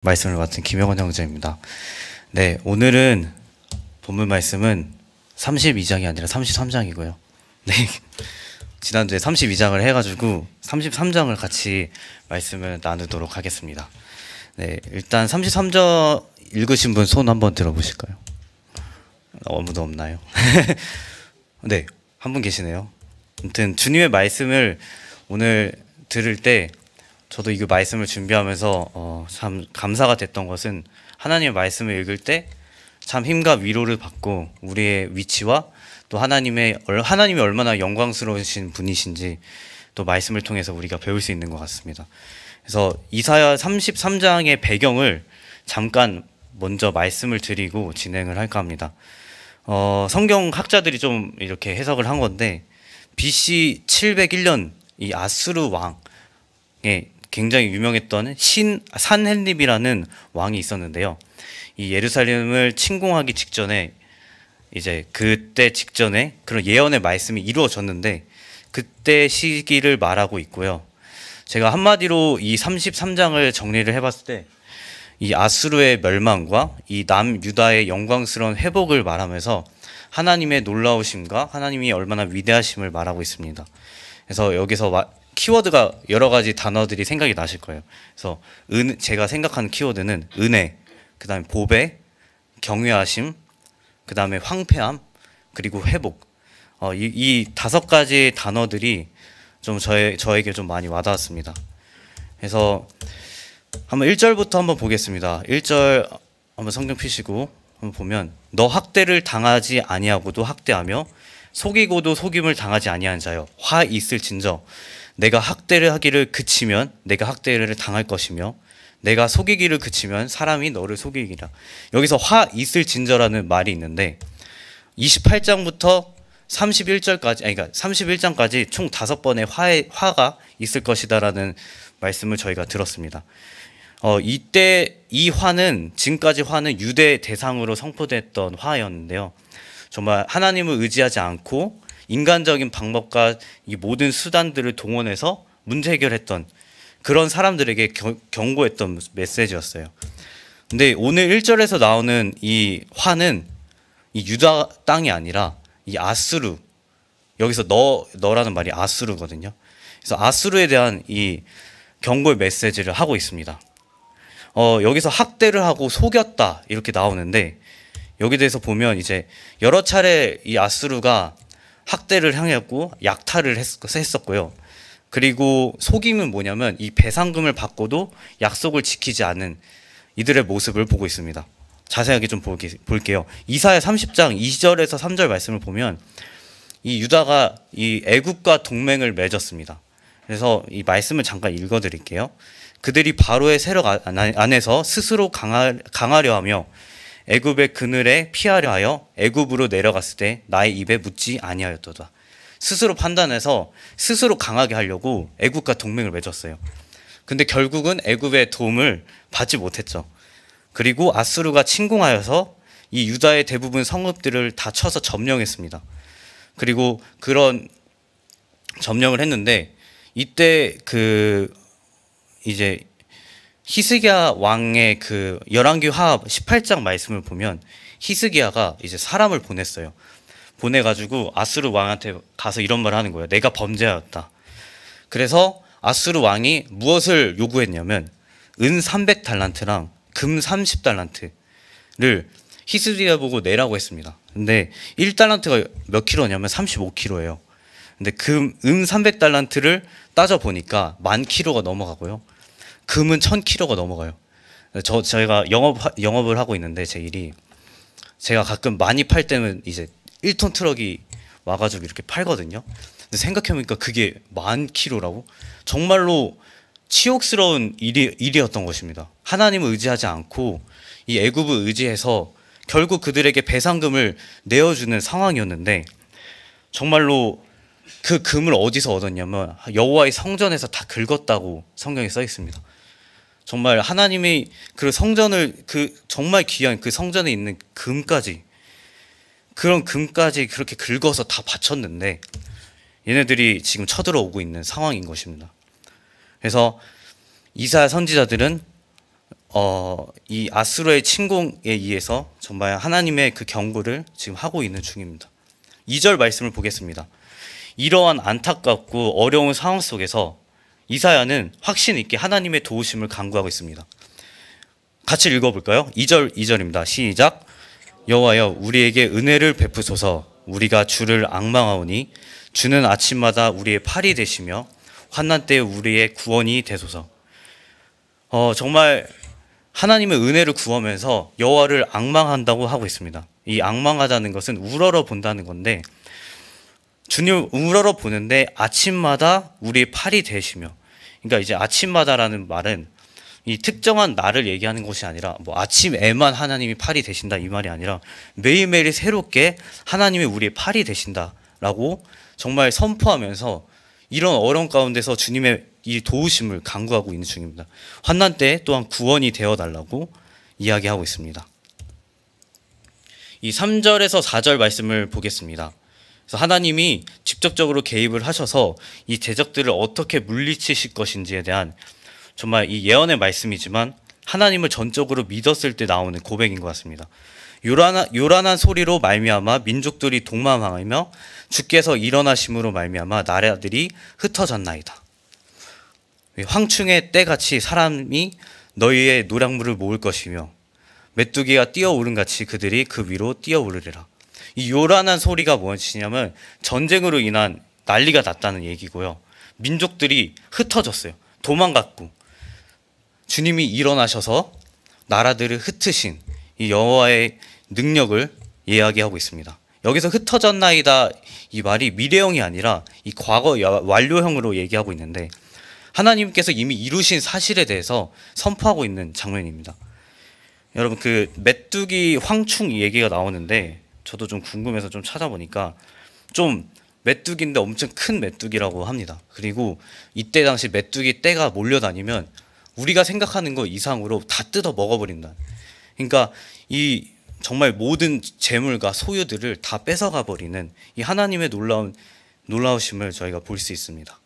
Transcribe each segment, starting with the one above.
말씀을 맡은 김영원 형제입니다. 네, 오늘은 본문 말씀은 32장이 아니라 33장이고요. 네, 지난주에 32장을 해가지고 33장을 같이 말씀을 나누도록 하겠습니다. 네, 일단 33장 읽으신 분 손 한번 들어보실까요? 아무도 없나요? 네, 한 분 계시네요. 아무튼 주님의 말씀을 오늘 들을 때 저도 이 말씀을 준비하면서 참 감사가 됐던 것은 하나님의 말씀을 읽을 때 참 힘과 위로를 받고 우리의 위치와 또 하나님이 얼마나 영광스러우신 분이신지 또 말씀을 통해서 우리가 배울 수 있는 것 같습니다. 그래서 이사야 33장의 배경을 잠깐 먼저 말씀을 드리고 진행을 할까 합니다. 성경 학자들이 좀 이렇게 해석을 한 건데 BC 701년 이 아수르 왕의 굉장히 유명했던 산헬립이라는 왕이 있었는데요. 이 예루살렘을 침공하기 직전에 이제 그때 직전에 그런 예언의 말씀이 이루어졌는데 그때 시기를 말하고 있고요. 제가 한마디로 이 33장을 정리를 해봤을 때 이 아수르의 멸망과 이 남유다의 영광스러운 회복을 말하면서 하나님의 놀라우심과 하나님이 얼마나 위대하심을 말하고 있습니다. 그래서 여기서 키워드가 여러 가지 단어들이 생각이 나실 거예요. 그래서 제가 생각하는 키워드는 은혜, 그 다음에 보배, 경외하심, 그 다음에 황폐함, 그리고 회복. 이 5가지 단어들이 좀 저에게 좀 많이 와닿았습니다. 그래서 한번 1절부터 한번 보겠습니다. 1절 한번 성경 펴시고 한번 보면 너 학대를 당하지 아니하고도 학대하며 속이고도 속임을 당하지 아니한 자여 화 있을진저 내가 학대를 하기를 그치면 내가 학대를 당할 것이며 내가 속이기를 그치면 사람이 너를 속이기라. 여기서 화 있을진저라는 말이 있는데 28장부터 31절까지 그러니까 31장까지 총 5번의 화가 있을 것이다라는 말씀을 저희가 들었습니다. 이때 이 화는 지금까지 화는 유대 대상으로 선포됐던 화였는데요. 정말 하나님을 의지하지 않고 인간적인 방법과 이 모든 수단들을 동원해서 문제 해결했던 그런 사람들에게 경고했던 메시지였어요. 근데 오늘 1절에서 나오는 이 화는 이 유다 땅이 아니라 이 아수르, 여기서 너라는 말이 아수르거든요. 그래서 아수르에 대한 이 경고의 메시지를 하고 있습니다. 여기서 학대를 하고 속였다 이렇게 나오는데 여기 대해서 보면 이제 여러 차례 이 아수르가 학대를 향했고 약탈을 했었고요. 그리고 속임은 뭐냐면 이 배상금을 받고도 약속을 지키지 않는 이들의 모습을 보고 있습니다. 자세하게 좀 볼게요. 이사야 30장 2절에서 3절 말씀을 보면 이 유다가 이 애굽과 동맹을 맺었습니다. 그래서 이 말씀을 잠깐 읽어드릴게요. 그들이 바로의 세력 안에서 스스로 강하려 하며 애굽의 그늘에 피하려 하여 애굽으로 내려갔을 때 나의 입에 묻지 아니하였도다. 스스로 판단해서 스스로 강하게 하려고 애굽과 동맹을 맺었어요. 근데 결국은 애굽의 도움을 받지 못했죠. 그리고 아수르가 침공하여서 이 유다의 대부분 성읍들을 다 쳐서 점령했습니다. 그리고 그런 점령을 했는데 이때 이제 히스기야 왕의 그 열왕기하 18장 말씀을 보면 히스기야가 이제 사람을 보냈어요. 보내가지고 아수르 왕한테 가서 이런 말을 하는 거예요. 내가 범죄하였다. 그래서 아수르 왕이 무엇을 요구했냐면 은 300달란트랑 금 30달란트를 히스기야 보고 내라고 했습니다. 근데 1달란트가 몇 킬로냐면 35킬로예요. 근데 은 300달란트를 따져보니까 10,000킬로가 넘어가고요. 금은 1,000킬로가 넘어가요. 저희가 영업을 하고 있는데 제 일이 제가 가끔 많이 팔 때는 이제 1톤 트럭이 와가지고 이렇게 팔거든요. 근데 생각해보니까 그게 10,000킬로라고? 정말로 치욕스러운 일이었던 것입니다. 하나님을 의지하지 않고 이 애굽을 의지해서 결국 그들에게 배상금을 내어주는 상황이었는데 정말로 그 금을 어디서 얻었냐면 여호와의 성전에서 다 긁었다고 성경에 써 있습니다. 정말 하나님이 그 성전을 정말 귀한 그 성전에 있는 금까지 그런 금까지 그렇게 긁어서 다 바쳤는데 얘네들이 지금 쳐들어오고 있는 상황인 것입니다. 그래서 이사야 선지자들은 이 아수르의 침공에 의해서 정말 하나님의 그 경고를 지금 하고 있는 중입니다. 2절 말씀을 보겠습니다. 이러한 안타깝고 어려운 상황 속에서 이사야는 확신 있게 하나님의 도우심을 간구하고 있습니다. 같이 읽어볼까요? 2절입니다. 시작. 여호와여 우리에게 은혜를 베푸소서. 우리가 주를 앙망하오니 주는 아침마다 우리의 팔이 되시며 환난 때에 우리의 구원이 되소서. 정말 하나님의 은혜를 구하면서 여호와를 앙망한다고 하고 있습니다. 이 앙망하다는 것은 우러러 본다는 건데, 주님 우러러 보는데 아침마다 우리의 팔이 되시며, 그러니까 이제 아침마다라는 말은 이 특정한 날을 얘기하는 것이 아니라 뭐 아침에만 하나님이 팔이 되신다 이 말이 아니라 매일매일 새롭게 하나님이 우리의 팔이 되신다라고 정말 선포하면서 이런 어려운 가운데서 주님의 이 도우심을 간구하고 있는 중입니다. 환난 때 또한 구원이 되어달라고 이야기하고 있습니다. 이 3절에서 4절 말씀을 보겠습니다. 그래서 하나님이 직접적으로 개입을 하셔서 이 대적들을 어떻게 물리치실 것인지에 대한 정말 이 예언의 말씀이지만 하나님을 전적으로 믿었을 때 나오는 고백인 것 같습니다. 요란한 소리로 말미암아 민족들이 동망하며 주께서 일어나심으로 말미암아 나라들이 흩어졌나이다. 황충의 때같이 사람이 너희의 노량물을 모을 것이며 메뚜기가 뛰어오른 같이 그들이 그 위로 뛰어오르리라. 이 요란한 소리가 무엇이냐면 전쟁으로 인한 난리가 났다는 얘기고요. 민족들이 흩어졌어요. 도망갔고 주님이 일어나셔서 나라들을 흩으신 이 여호와의 능력을 이야기하고 있습니다. 여기서 흩어졌나이다 이 말이 미래형이 아니라 이 과거 완료형으로 얘기하고 있는데 하나님께서 이미 이루신 사실에 대해서 선포하고 있는 장면입니다. 여러분 그 메뚜기 황충 얘기가 나오는데 저도 좀 궁금해서 좀 찾아보니까 좀 메뚜기인데 엄청 큰 메뚜기라고 합니다. 그리고 이때 당시 메뚜기 떼가 몰려다니면 우리가 생각하는 것 이상으로 다 뜯어 먹어버린다. 그러니까 이 정말 모든 재물과 소유들을 다 뺏어가 버리는 이 하나님의 놀라우심을 저희가 볼 수 있습니다.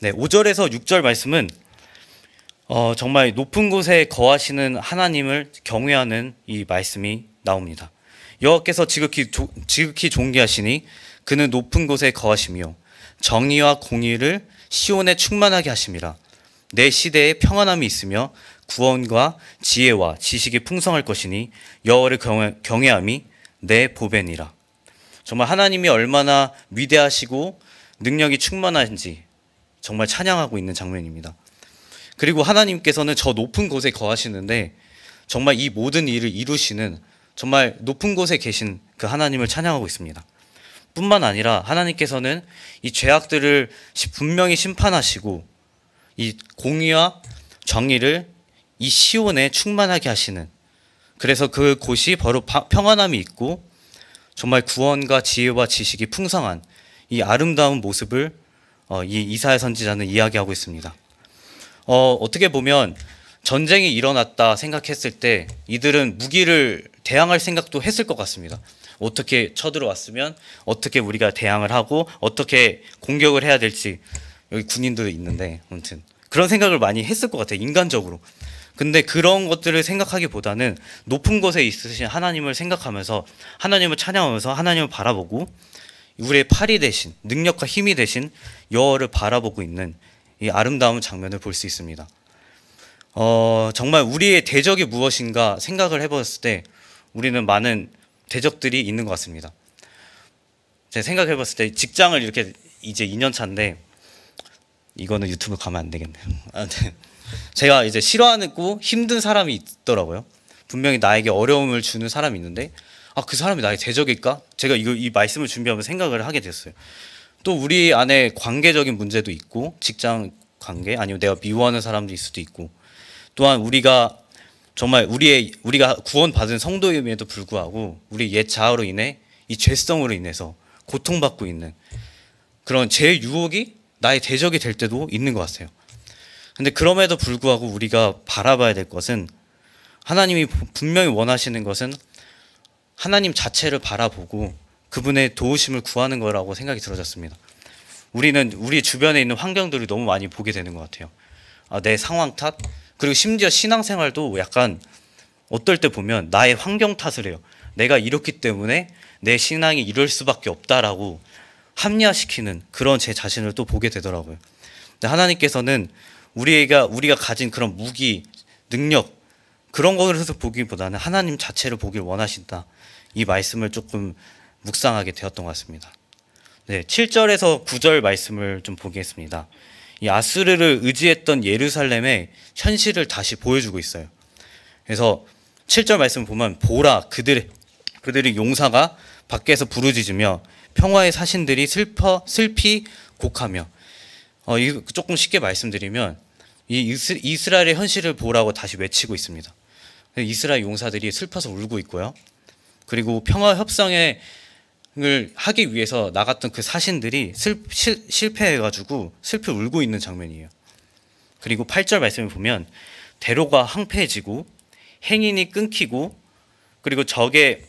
네, 5절에서 6절 말씀은 정말 높은 곳에 거하시는 하나님을 경외하는 이 말씀이 나옵니다. 여호와께서 지극히 존귀하시니 그는 높은 곳에 거하시며 정의와 공의를 시온에 충만하게 하심이라. 내 시대에 평안함이 있으며 구원과 지혜와 지식이 풍성할 것이니 여호와를 경외함이 내 보배니라. 정말 하나님이 얼마나 위대하시고 능력이 충만한지 정말 찬양하고 있는 장면입니다. 그리고 하나님께서는 저 높은 곳에 거하시는데 정말 이 모든 일을 이루시는 정말 높은 곳에 계신 그 하나님을 찬양하고 있습니다. 뿐만 아니라 하나님께서는 이 죄악들을 분명히 심판하시고 이 공의와 정의를 이 시온에 충만하게 하시는, 그래서 그 곳이 바로 평안함이 있고 정말 구원과 지혜와 지식이 풍성한 이 아름다운 모습을 이 이사야 선지자는 이야기하고 있습니다. 어떻게 보면 전쟁이 일어났다 생각했을 때 이들은 무기를 대항할 생각도 했을 것 같습니다. 어떻게 쳐들어왔으면 어떻게 우리가 대항을 하고 어떻게 공격을 해야 될지, 여기 군인도 있는데 아무튼 그런 생각을 많이 했을 것 같아요, 인간적으로. 근데 그런 것들을 생각하기보다는 높은 곳에 있으신 하나님을 생각하면서 하나님을 찬양하면서 하나님을 바라보고 우리의 팔이 되신 능력과 힘이 되신 여호와를 바라보고 있는 이 아름다운 장면을 볼 수 있습니다. 정말 우리의 대적이 무엇인가 생각을 해봤을 때 우리는 많은 대적들이 있는 것 같습니다. 제가 생각해봤을 때 직장을 이렇게 이제 2년 차인데, 이거는 유튜브 가면 안 되겠네요. 제가 이제 싫어하고 힘든 사람이 있더라고요. 분명히 나에게 어려움을 주는 사람이 있는데 그 사람이 나의 대적일까? 제가 이 말씀을 준비하면서 생각을 하게 됐어요. 또 우리 안에 관계적인 문제도 있고, 직장 관계 아니면 내가 미워하는 사람도 있을 수도 있고, 또한 우리가 정말 우리가 구원받은 성도임에도 불구하고 우리 옛 자아로 인해 이 죄성으로 인해서 고통받고 있는 그런 죄 유혹이 나의 대적이 될 때도 있는 것 같아요. 근데 그럼에도 불구하고 우리가 바라봐야 될 것은, 하나님이 분명히 원하시는 것은 하나님 자체를 바라보고 그분의 도우심을 구하는 거라고 생각이 들어졌습니다. 우리는 우리 주변에 있는 환경들을 너무 많이 보게 되는 것 같아요. 내 상황 탓, 그리고 심지어 신앙생활도 약간 어떨 때 보면 나의 환경 탓을 해요. 내가 이렇기 때문에 내 신앙이 이럴 수밖에 없다라고 합리화시키는 그런 제 자신을 또 보게 되더라고요. 근데 하나님께서는 우리가 가진 그런 무기, 능력 그런 것을 보기보다는 하나님 자체를 보길 원하신다. 이 말씀을 조금 묵상하게 되었던 것 같습니다. 네, 7절에서 9절 말씀을 좀 보겠습니다. 이 아수르를 의지했던 예루살렘의 현실을 다시 보여주고 있어요. 그래서 7절 말씀 보면 보라 그들의 용사가 밖에서 부르짖으며 평화의 사신들이 슬피 곡하며 이 조금 쉽게 말씀드리면 이 이스라엘의 현실을 보라고 다시 외치고 있습니다. 이스라엘 용사들이 슬퍼서 울고 있고요. 그리고 평화 협상을 하기 위해서 나갔던 그 사신들이 실패해가지고 슬피 울고 있는 장면이에요. 그리고 8절 말씀을 보면 대로가 황폐해지고 행인이 끊기고 그리고 적의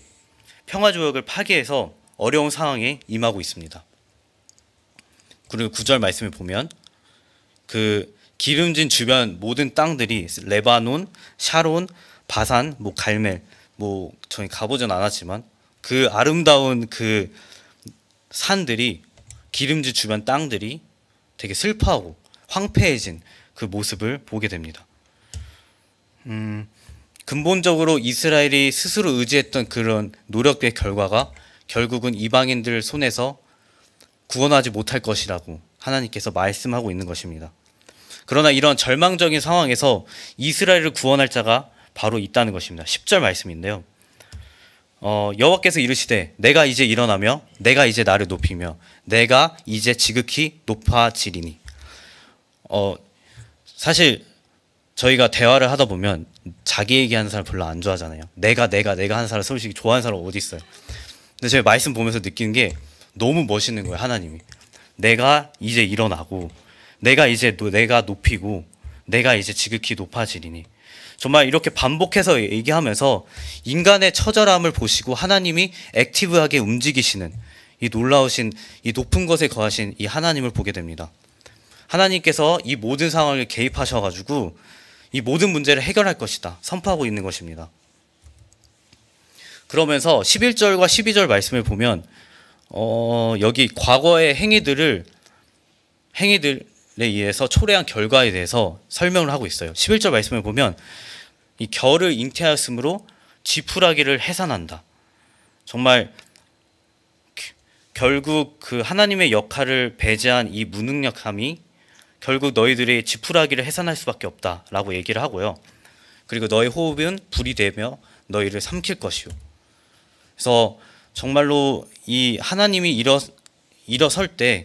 평화조약을 파괴해서 어려운 상황에 임하고 있습니다. 그리고 9절 말씀을 보면 그 기름진 주변 모든 땅들이 레바논, 샤론, 바산, 갈멜 저희 가보진 않았지만 그 아름다운 그 산들이 기름진 주변 땅들이 되게 슬퍼하고 황폐해진 그 모습을 보게 됩니다. 근본적으로 이스라엘이 스스로 의지했던 그런 노력의 결과가 결국은 이방인들 손에서 구원하지 못할 것이라고 하나님께서 말씀하고 있는 것입니다. 그러나 이런 절망적인 상황에서 이스라엘을 구원할 자가 바로 있다는 것입니다. 10절 말씀인데요. 여호와께서 이르시되 내가 이제 일어나며 내가 이제 나를 높이며 내가 이제 지극히 높아지리니. 사실 저희가 대화를 하다 보면 자기 얘기하는 사람 별로 안 좋아하잖아요. 내가 하는 사람 솔직히 좋아하는 사람 어디 있어요. 근데 제가 말씀 보면서 느끼는 게 너무 멋있는 거예요. 하나님이 내가 이제 일어나고 내가 이제 내가 높이고 내가 이제 지극히 높아지리니. 정말 이렇게 반복해서 얘기하면서 인간의 처절함을 보시고 하나님이 액티브하게 움직이시는 이 놀라우신 이 높은 것에 거하신 이 하나님을 보게 됩니다. 하나님께서 이 모든 상황을 개입하셔가지고 이 모든 문제를 해결할 것이다 선포하고 있는 것입니다. 그러면서 11절과 12절 말씀을 보면 여기 과거의 행위들에 의해서 초래한 결과에 대해서 설명을 하고 있어요. 11절 말씀을 보면 이 겨를 잉태하였으므로 지푸라기를 해산한다. 정말 결국 그 하나님의 역할을 배제한 이 무능력함이 결국 너희들의 지푸라기를 해산할 수밖에 없다라고 얘기를 하고요. 그리고 너의 호흡은 불이 되며 너희를 삼킬 것이요. 그래서 정말로 이 하나님이 일어설 때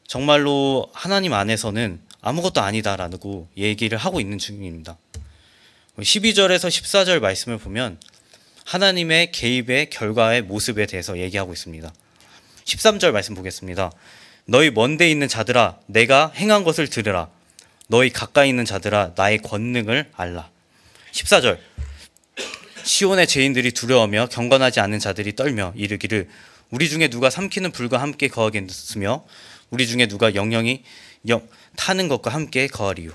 정말로 하나님 안에서는 아무것도 아니다라고 얘기를 하고 있는 중입니다. 12절에서 14절 말씀을 보면 하나님의 개입의 결과의 모습에 대해서 얘기하고 있습니다. 13절 말씀 보겠습니다. 너희 먼데 있는 자들아 내가 행한 것을 들으라. 너희 가까이 있는 자들아 나의 권능을 알라. 14절 시온의 죄인들이 두려워하며 경건하지 않은 자들이 떨며 이르기를 우리 중에 누가 삼키는 불과 함께 거하겠으며 우리 중에 누가 영영이 타는 것과 함께 거하리요.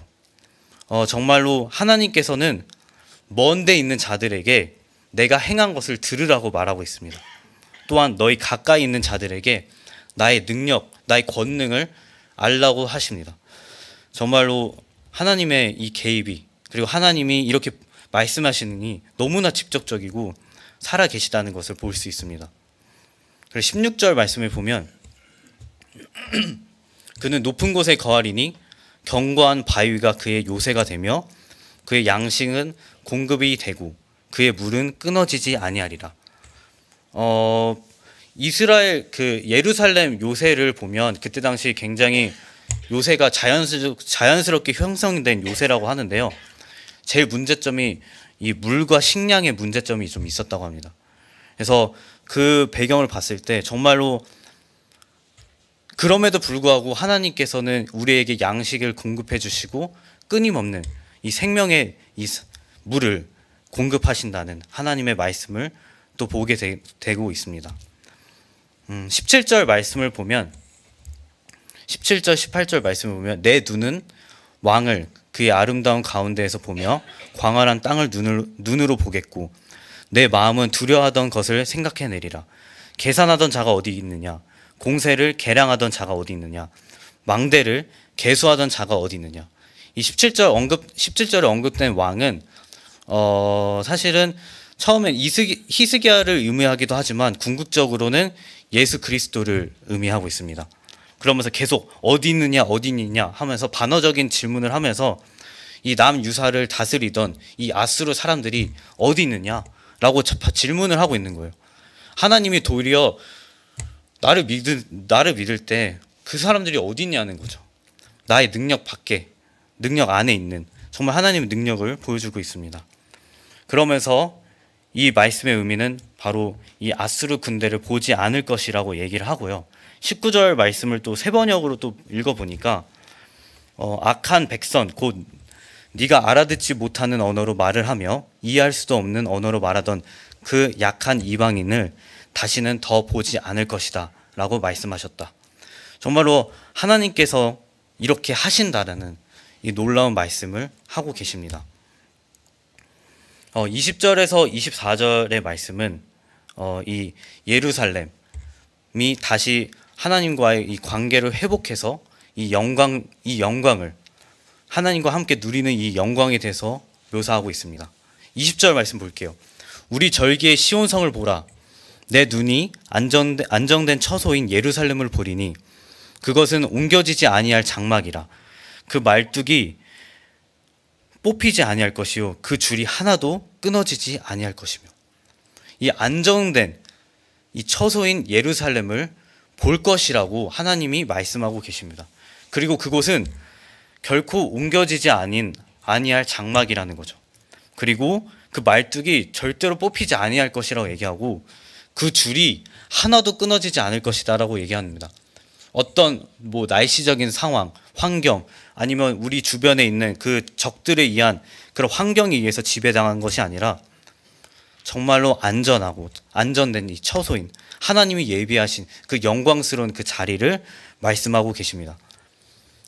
정말로 하나님께서는 먼데 있는 자들에게 내가 행한 것을 들으라고 말하고 있습니다. 또한 너희 가까이 있는 자들에게 나의 능력, 나의 권능을 알라고 하십니다. 정말로 하나님의 이 개입이 그리고 하나님이 이렇게 말씀하시니 너무나 직접적이고 살아 계시다는 것을 볼 수 있습니다. 그리고 16절 말씀을 보면 그는 높은 곳에 거하리니 견고한 바위가 그의 요새가 되며 그의 양식은 공급이 되고 그의 물은 끊어지지 아니하리라. 이스라엘 그 예루살렘 요새를 보면 그때 당시 굉장히 요새가 자연스럽게 형성된 요새라고 하는데요. 제일 문제점이 이 물과 식량의 문제점이 좀 있었다고 합니다. 그래서 그 배경을 봤을 때 정말로 그럼에도 불구하고 하나님께서는 우리에게 양식을 공급해 주시고 끊임없는 이 생명의 이 물을 공급하신다는 하나님의 말씀을 또 보게 되고 있습니다. 17절 말씀을 보면 17절 18절 말씀을 보면 내 눈은 왕을 그의 아름다운 가운데에서 보며 광활한 땅을 눈으로 보겠고 내 마음은 두려워하던 것을 생각해내리라. 계산하던 자가 어디 있느냐? 공세를 계량하던 자가 어디 있느냐? 망대를 계수하던 자가 어디 있느냐? 이 17절에 언급된 왕은 사실은 처음엔 히스기야를 의미하기도 하지만 궁극적으로는 예수 그리스도를 의미하고 있습니다. 그러면서 계속 어디 있느냐 어디 있느냐 하면서 반어적인 질문을 하면서 이 남유사를 다스리던 이 아수르 사람들이 어디 있느냐라고 질문을 하고 있는 거예요. 하나님이 도리어 나를 믿을 때 그 사람들이 어디 있냐는 거죠. 나의 능력 밖에, 능력 안에 있는 정말 하나님의 능력을 보여주고 있습니다. 그러면서 이 말씀의 의미는 바로 이 아수르 군대를 보지 않을 것이라고 얘기를 하고요. 19절 말씀을 또 세 번역으로 또 읽어보니까 악한 백성 곧 네가 알아듣지 못하는 언어로 말을 하며 이해할 수도 없는 언어로 말하던 그 약한 이방인을 다시는 더 보지 않을 것이다 라고 말씀하셨다. 정말로 하나님께서 이렇게 하신다라는 이 놀라운 말씀을 하고 계십니다. 20절에서 24절의 말씀은 이 예루살렘이 다시 하나님과의 이 관계를 회복해서 이 영광을 하나님과 함께 누리는 이 영광에 대해서 묘사하고 있습니다. 20절 말씀 볼게요. 우리 절기의 시온성을 보라. 내 눈이 안정된 처소인 예루살렘을 보리니 그것은 옮겨지지 아니할 장막이라. 그 말뚝이 뽑히지 아니할 것이요 그 줄이 하나도 끊어지지 아니할 것이며. 이 안정된 이 처소인 예루살렘을 볼 것이라고 하나님이 말씀하고 계십니다. 그리고 그곳은 결코 옮겨지지 아니할 장막이라는 거죠. 그리고 그 말뚝이 절대로 뽑히지 아니할 것이라고 얘기하고 그 줄이 하나도 끊어지지 않을 것이다라고 얘기합니다. 어떤 날씨적인 상황, 환경 아니면 우리 주변에 있는 그 적들에 의한 그런 환경에 의해서 지배당한 것이 아니라 정말로 안전된 이 처소인 하나님이 예비하신 그 영광스러운 그 자리를 말씀하고 계십니다.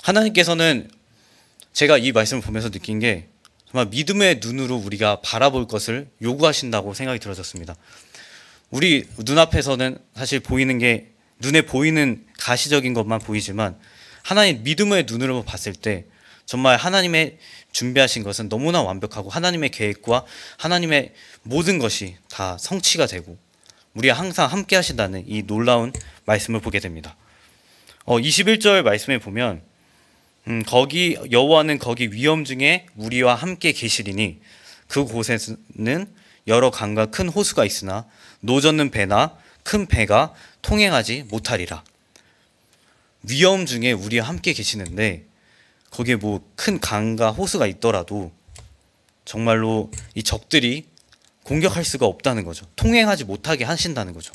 하나님께서는 제가 이 말씀을 보면서 느낀 게 정말 믿음의 눈으로 우리가 바라볼 것을 요구하신다고 생각이 들어졌습니다. 우리 눈앞에서는 사실 보이는 게 눈에 보이는 가시적인 것만 보이지만 하나님 믿음의 눈으로 봤을 때 정말 하나님의 준비하신 것은 너무나 완벽하고 하나님의 계획과 하나님의 모든 것이 다 성취가 되고 우리가 항상 함께 하신다는 이 놀라운 말씀을 보게 됩니다. 21절 말씀에 보면 거기 여호와는 거기 위엄 중에 우리와 함께 계시리니 그곳에는 여러 강과 큰 호수가 있으나 노젓는 배나 큰 배가 통행하지 못하리라. 위엄 중에 우리와 함께 계시는데 거기에 큰 강과 호수가 있더라도 정말로 이 적들이 공격할 수가 없다는 거죠. 통행하지 못하게 하신다는 거죠.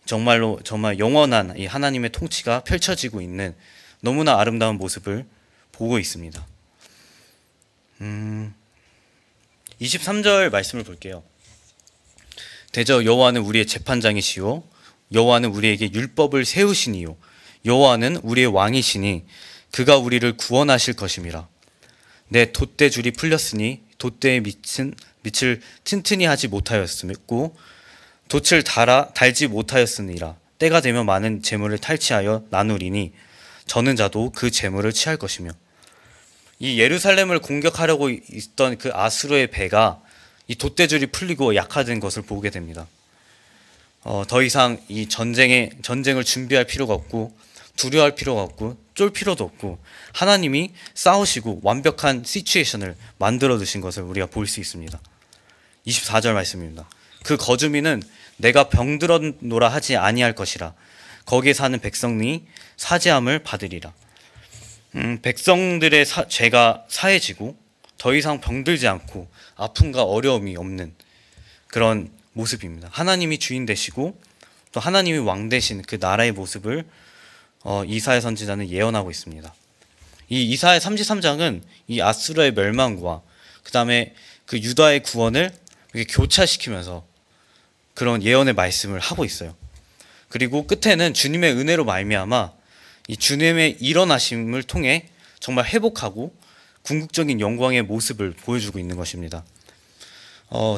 정말 영원한 이 하나님의 통치가 펼쳐지고 있는 너무나 아름다운 모습을 보고 있습니다. 23절 말씀을 볼게요. 대저 여호와는 우리의 재판장이시요 여호와는 우리에게 율법을 세우시니요 여호와는 우리의 왕이시니 그가 우리를 구원하실 것임이라. 내 돛대줄이 풀렸으니 돛대의 밑을 튼튼히 하지 못하였으고 돛을 달지 못하였으니라. 때가 되면 많은 재물을 탈취하여 나누리니 저는 자도 그 재물을 취할 것이며. 이 예루살렘을 공격하려고 있던 그 아수르의 배가 이 돛대줄이 풀리고 약화된 것을 보게 됩니다. 더 이상 이 전쟁을 준비할 필요가 없고 두려워할 필요가 없고 쫄 필요도 없고 하나님이 싸우시고 완벽한 시츄에이션을 만들어 두신 것을 우리가 볼 수 있습니다. 24절 말씀입니다. 그 거주민은 내가 병들었노라 하지 아니할 것이라. 거기에 사는 백성이 사죄함을 받으리라. 백성들의 죄가 사해지고 더 이상 병들지 않고 아픔과 어려움이 없는 그런 모습입니다. 하나님이 주인 되시고 또 하나님이 왕 되신 그 나라의 모습을 이사야 선지자는 예언하고 있습니다. 이 이사야 33장은 이 아수르의 멸망과 그 다음에 그 유다의 구원을 이렇게 교차시키면서 그런 예언의 말씀을 하고 있어요. 그리고 끝에는 주님의 은혜로 말미암아 이 주님의 일어나심을 통해 정말 회복하고 궁극적인 영광의 모습을 보여주고 있는 것입니다.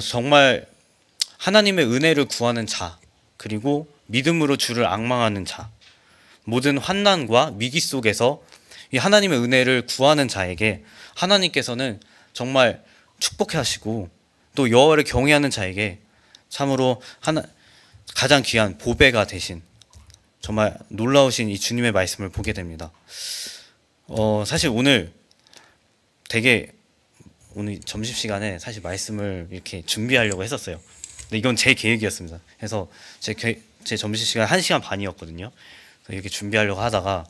정말 하나님의 은혜를 구하는 자, 그리고 믿음으로 주를 앙망하는 자, 모든 환난과 위기 속에서 이 하나님의 은혜를 구하는 자에게 하나님께서는 정말 축복해 하시고, 또 여호와를 경외하는 자에게 참으로 가장 귀한 보배가 되신 정말 놀라우신 이 주님의 말씀을 보게 됩니다. 사실 오늘 점심시간에 사실 말씀을 이렇게 준비하려고 했었어요. 근데 이건 제 계획이었습니다. 그래서 제 점심시간 1시간 반이었거든요. 그래서 이렇게 준비하려고 하다가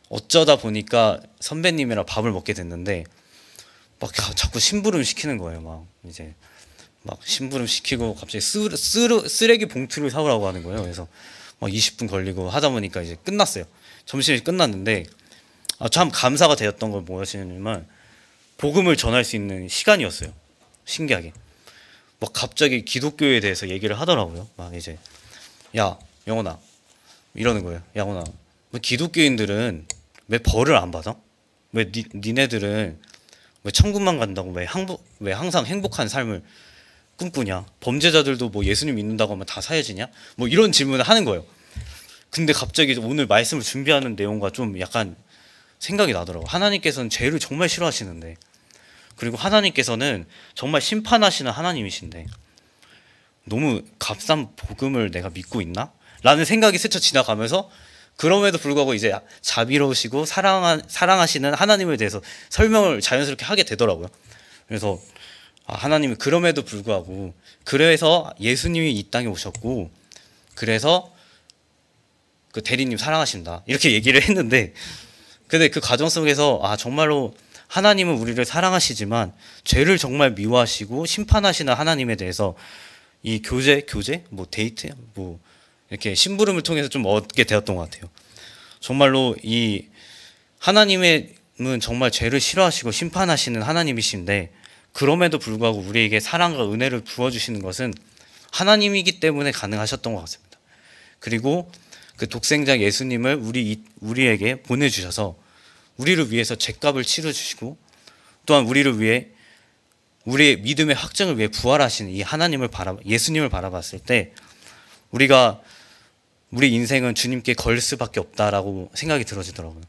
어쩌다 보니까 선배님이랑 밥을 먹게 됐는데 막 자꾸 심부름 시키는 거예요. 막 심부름 시키고 갑자기 쓰레기 봉투를 사오라고 하는 거예요. 그래서 막 20분 걸리고 하다 보니까 이제 끝났어요. 점심이 끝났는데 참 감사가 되었던 건 무엇이냐면 복음을 전할 수 있는 시간이었어요. 신기하게 막 갑자기 기독교에 대해서 얘기를 하더라고요. 막 이제 야 영원아 이러는 거예요. 야 영원아, 왜 기독교인들은 왜 벌을 안 받아? 왜 니네들은 왜 천국만 간다고 왜 항상 행복한 삶을 꿈꾸냐? 범죄자들도 뭐 예수님 믿는다고 하면 다 사해지냐? 뭐 이런 질문을 하는 거예요. 근데 갑자기 오늘 말씀을 준비하는 내용과 좀 약간 생각이 나더라고요. 하나님께서는 죄를 정말 싫어하시는데, 그리고 하나님께서는 정말 심판하시는 하나님이신데 너무 값싼 복음을 내가 믿고 있나? 라는 생각이 스쳐 지나가면서, 그럼에도 불구하고 이제 자비로우시고 사랑하시는 하나님에 대해서 설명을 자연스럽게 하게 되더라고요. 그래서 하나님이 그럼에도 불구하고, 그래서 예수님이 이 땅에 오셨고, 그래서 그 대리님 사랑하신다 이렇게 얘기를 했는데, 근데 그 과정 속에서 정말로 하나님은 우리를 사랑하시지만 죄를 정말 미워하시고 심판하시는 하나님에 대해서 이 교제 뭐 데이트 뭐 이렇게 심부름을 통해서 좀 얻게 되었던 것 같아요. 정말로 이 하나님은 정말 죄를 싫어하시고 심판하시는 하나님이신데, 그럼에도 불구하고 우리에게 사랑과 은혜를 부어주시는 것은 하나님이기 때문에 가능하셨던 것 같습니다. 그리고 그 독생자 예수님을 우리에게 보내주셔서 우리를 위해서 죄값을 치러주시고, 또한 우리를 위해 우리의 믿음의 확증을 위해 부활하시는 이 예수님을 바라봤을 때 우리 인생은 주님께 걸 수밖에 없다라고 생각이 들어지더라고요.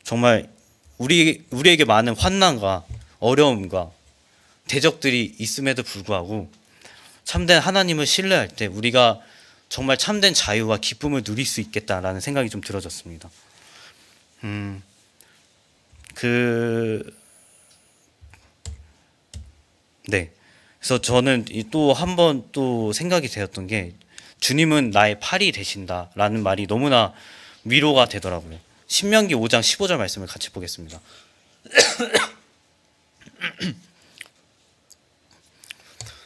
정말 우리에게 많은 환난과 어려움과 대적들이 있음에도 불구하고 참된 하나님을 신뢰할 때 우리가 정말 참된 자유와 기쁨을 누릴 수 있겠다라는 생각이 좀 들어졌습니다. 네. 그래서 저는 또 한 번 또 생각이 되었던 게, 주님은 나의 팔이 되신다라는 말이 너무나 위로가 되더라고요. 신명기 5장 15절 말씀을 같이 보겠습니다.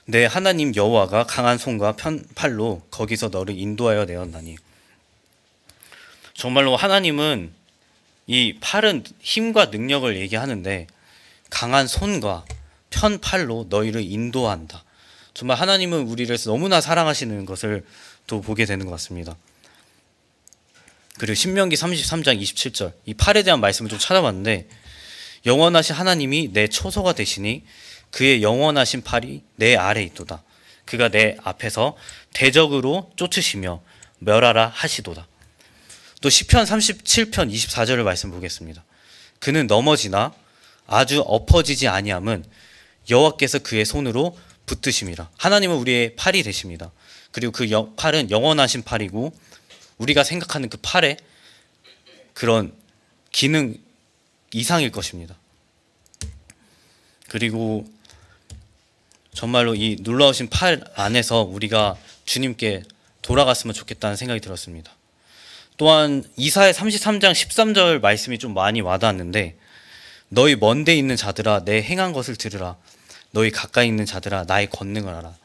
내 하나님 여호와가 강한 손과 팔로 거기서 너를 인도하여 내었나니. 정말로 하나님은 이 팔은 힘과 능력을 얘기하는데 강한 손과 편팔로 너희를 인도한다. 정말 하나님은 우리를 너무나 사랑하시는 것을 또 보게 되는 것 같습니다. 그리고 신명기 33장 27절 이 팔에 대한 말씀을 좀 찾아봤는데, 영원하신 하나님이 내 초소가 되시니 그의 영원하신 팔이 내 아래 있도다. 그가 내 앞에서 대적으로 쫓으시며 멸하라 하시도다. 또 시편 37편 24절을 말씀 보겠습니다. 그는 넘어지나 아주 엎어지지 아니함은 여호와께서 그의 손으로 붙드심이라. 하나님은 우리의 팔이 되십니다. 그리고 그 팔은 영원하신 팔이고, 우리가 생각하는 그 팔의 그런 기능 이상일 것입니다. 그리고 정말로 이 놀라우신 팔 안에서 우리가 주님께 돌아갔으면 좋겠다는 생각이 들었습니다. 또한 이사야 33장 13절 말씀이 좀 많이 와닿았는데, 너희 먼데 있는 자들아 내 행한 것을 들으라. 너희 가까이 있는 자들아 나의 권능을 알아.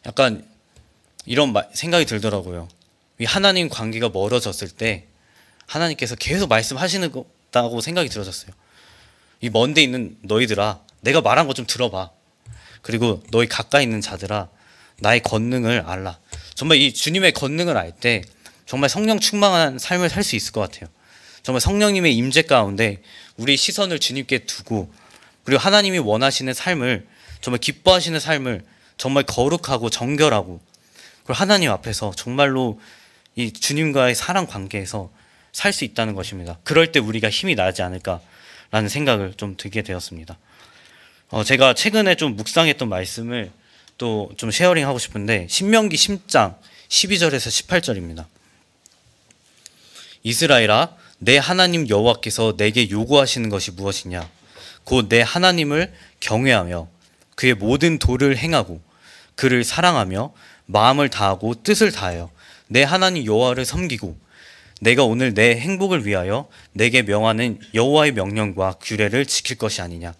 약간 이런 생각이 들더라고요. 이 하나님 관계가 멀어졌을 때 하나님께서 계속 말씀하시는 거다고 생각이 들어졌어요. 이 먼데 있는 너희들아 내가 말한 거 좀 들어봐. 그리고 너희 가까이 있는 자들아 나의 권능을 알라. 정말 이 주님의 권능을 알 때 정말 성령 충만한 삶을 살 수 있을 것 같아요. 정말 성령님의 임재 가운데 우리 시선을 주님께 두고, 그리고 하나님이 원하시는 삶을, 정말 기뻐하시는 삶을 정말 거룩하고 정결하고, 그리고 하나님 앞에서 정말로 이 주님과의 사랑 관계에서 살 수 있다는 것입니다. 그럴 때 우리가 힘이 나지 않을까라는 생각을 좀 들게 되었습니다. 제가 최근에 좀 묵상했던 말씀을 또 좀 쉐어링하고 싶은데, 신명기 10장 12절에서 18절입니다. 이스라엘아, 내 하나님 여호와께서 내게 요구하시는 것이 무엇이냐? 곧 내 하나님을 경외하며 그의 모든 도를 행하고 그를 사랑하며 마음을 다하고 뜻을 다하여 내 하나님 여호와를 섬기고 내가 오늘 내 행복을 위하여 내게 명하는 여호와의 명령과 규례를 지킬 것이 아니냐.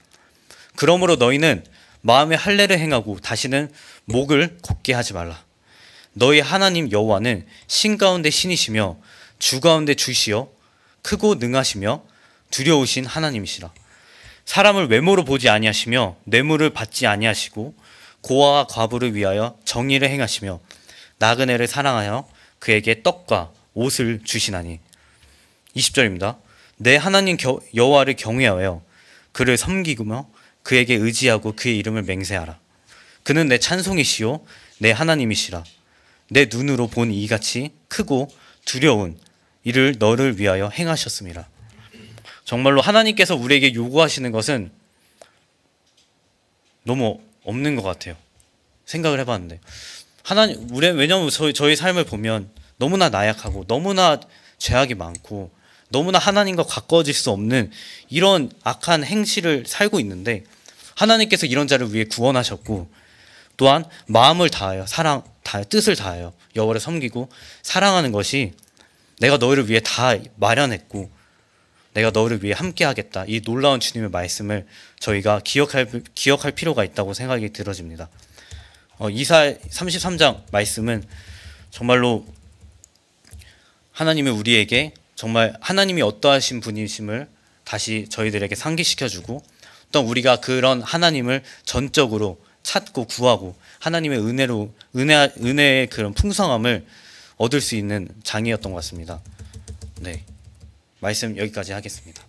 그러므로 너희는 마음의 할례를 행하고 다시는 목을 곧게 하지 말라. 너희 하나님 여호와는 신 가운데 신이시며 주 가운데 주시여 크고 능하시며 두려우신 하나님이시라. 사람을 외모로 보지 아니하시며 뇌물을 받지 아니하시고 고아와 과부를 위하여 정의를 행하시며 나그네를 사랑하여 그에게 떡과 옷을 주시나니. 20절입니다. 내 하나님 여호와를 경외하여 그를 섬기며 그에게 의지하고 그의 이름을 맹세하라. 그는 내 찬송이시요 내 하나님이시라. 내 눈으로 본 이같이 크고 두려운 이를 너를 위하여 행하셨습니다. 정말로 하나님께서 우리에게 요구하시는 것은 너무 없는 것 같아요. 생각을 해봤는데 왜냐하면 저희 삶을 보면 너무나 나약하고 너무나 죄악이 많고 너무나 하나님과 가까워질 수 없는 이런 악한 행실을 살고 있는데, 하나님께서 이런 자를 위해 구원하셨고, 또한 마음을 다하여 뜻을 다하여 여호와를 섬기고 사랑하는 것이 내가 너희를 위해 다 마련했고 내가 너희를 위해 함께하겠다, 이 놀라운 주님의 말씀을 저희가 기억할 필요가 있다고 생각이 들어집니다. 이사 33장 말씀은 정말로 하나님이 우리에게 정말 하나님이 어떠하신 분이심을 다시 저희들에게 상기시켜주고, 또 우리가 그런 하나님을 전적으로 찾고 구하고 하나님의 은혜의 그런 풍성함을 얻을 수 있는 장이었던 것 같습니다. 네, 말씀 여기까지 하겠습니다.